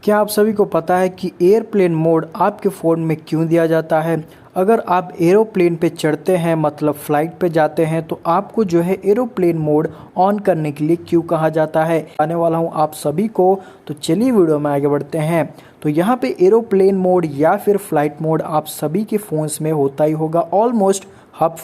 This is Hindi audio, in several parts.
क्या आप सभी को पता है कि एयरप्लेन मोड आपके फ़ोन में क्यों दिया जाता है? अगर आप एरोप्लेन पे चढ़ते हैं मतलब फ़्लाइट पे जाते हैं तो आपको जो है एरोप्लेन मोड ऑन करने के लिए क्यों कहा जाता है, आने वाला हूँ आप सभी को। तो चलिए वीडियो में आगे बढ़ते हैं। तो यहाँ पे एरोप्लेन मोड या फिर फ़्लाइट मोड आप सभी के फ़ोन्स में होता ही होगा, ऑलमोस्ट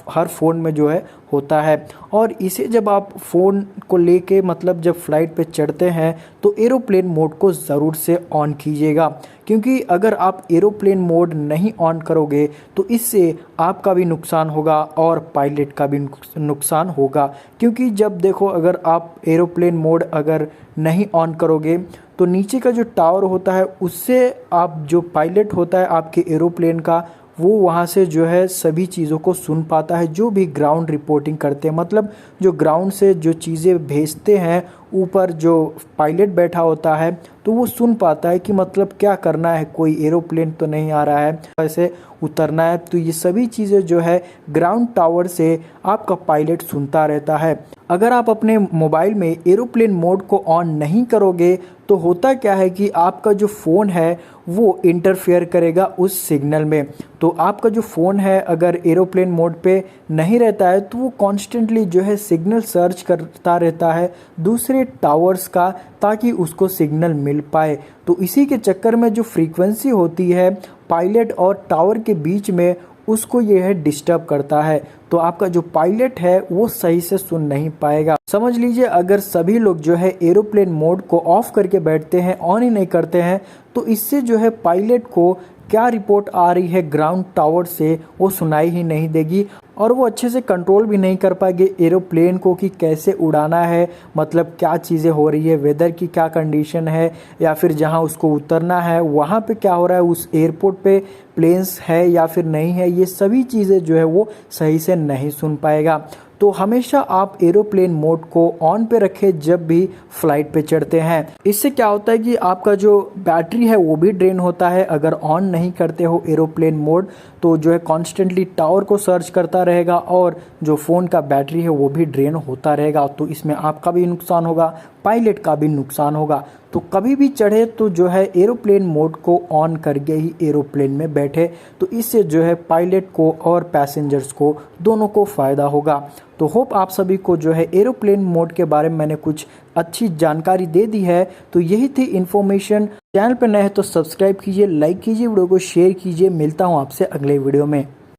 हर फ़ोन में जो है होता है। और इसे जब आप फ़ोन को लेके मतलब जब फ़्लाइट पे चढ़ते हैं तो एरोप्लेन मोड को ज़रूर से ऑन कीजिएगा, क्योंकि अगर आप एरोप्लेन मोड नहीं ऑन करोगे तो इससे आपका भी नुकसान होगा और पायलट का भी नुकसान होगा। क्योंकि जब देखो, अगर आप एरोप्लेन मोड अगर नहीं ऑन करोगे तो नीचे का जो टावर होता है उससे आप जो पायलट होता है आपके एरोप्लेन का, वो वहाँ से जो है सभी चीज़ों को सुन पाता है, जो भी ग्राउंड रिपोर्टिंग करते हैं, मतलब जो ग्राउंड से जो चीज़ें भेजते हैं ऊपर जो पायलट बैठा होता है तो वो सुन पाता है कि मतलब क्या करना है, कोई एरोप्लेन तो नहीं आ रहा है, कैसे उतरना है। तो ये सभी चीज़ें जो है ग्राउंड टावर से आपका पायलट सुनता रहता है। अगर आप अपने मोबाइल में एरोप्लेन मोड को ऑन नहीं करोगे तो होता क्या है कि आपका जो फ़ोन है वो इंटरफेयर करेगा उस सिग्नल में। तो आपका जो फ़ोन है अगर एरोप्लेन मोड पे नहीं रहता है तो वो कॉन्स्टेंटली जो है सिग्नल सर्च करता रहता है दूसरे टावर्स का, ताकि उसको सिग्नल मिल पाए। तो इसी के चक्कर में जो फ्रीक्वेंसी होती है पायलट और टावर के बीच में, उसको ये है डिस्टर्ब करता है। तो आपका जो पायलट है वो सही से सुन नहीं पाएगा। समझ लीजिए, अगर सभी लोग जो है एरोप्लेन मोड को ऑफ करके बैठते हैं, ऑन ही नहीं करते हैं, तो इससे जो है पायलट को क्या रिपोर्ट आ रही है ग्राउंड टावर से वो सुनाई ही नहीं देगी और वो अच्छे से कंट्रोल भी नहीं कर पाएंगे एरोप्लेन को कि कैसे उड़ाना है, मतलब क्या चीज़ें हो रही है, वेदर की क्या कंडीशन है, या फिर जहां उसको उतरना है वहां पे क्या हो रहा है, उस एयरपोर्ट पे प्लेन्स है या फिर नहीं है, ये सभी चीज़ें जो है वो सही से नहीं सुन पाएगा। तो हमेशा आप एरोप्लेन मोड को ऑन पे रखें जब भी फ्लाइट पे चढ़ते हैं। इससे क्या होता है कि आपका जो बैटरी है वो भी ड्रेन होता है। अगर ऑन नहीं करते हो एरोप्लेन मोड तो जो है कॉन्स्टेंटली टावर को सर्च करता रहेगा और जो फ़ोन का बैटरी है वो भी ड्रेन होता रहेगा। तो इसमें आपका भी नुकसान होगा, पायलट का भी नुकसान होगा। तो कभी भी चढ़े तो जो है एरोप्लेन मोड को ऑन करके ही एरोप्लेन में बैठे, तो इससे जो है पायलट को और पैसेंजर्स को दोनों को फ़ायदा होगा। तो होप आप सभी को जो है एरोप्लेन मोड के बारे में मैंने कुछ अच्छी जानकारी दे दी है। तो यही थी इन्फॉर्मेशन। चैनल पर नए हैं तो सब्सक्राइब कीजिए, लाइक कीजिए, वीडियो को शेयर कीजिए। मिलता हूँ आपसे अगले वीडियो में।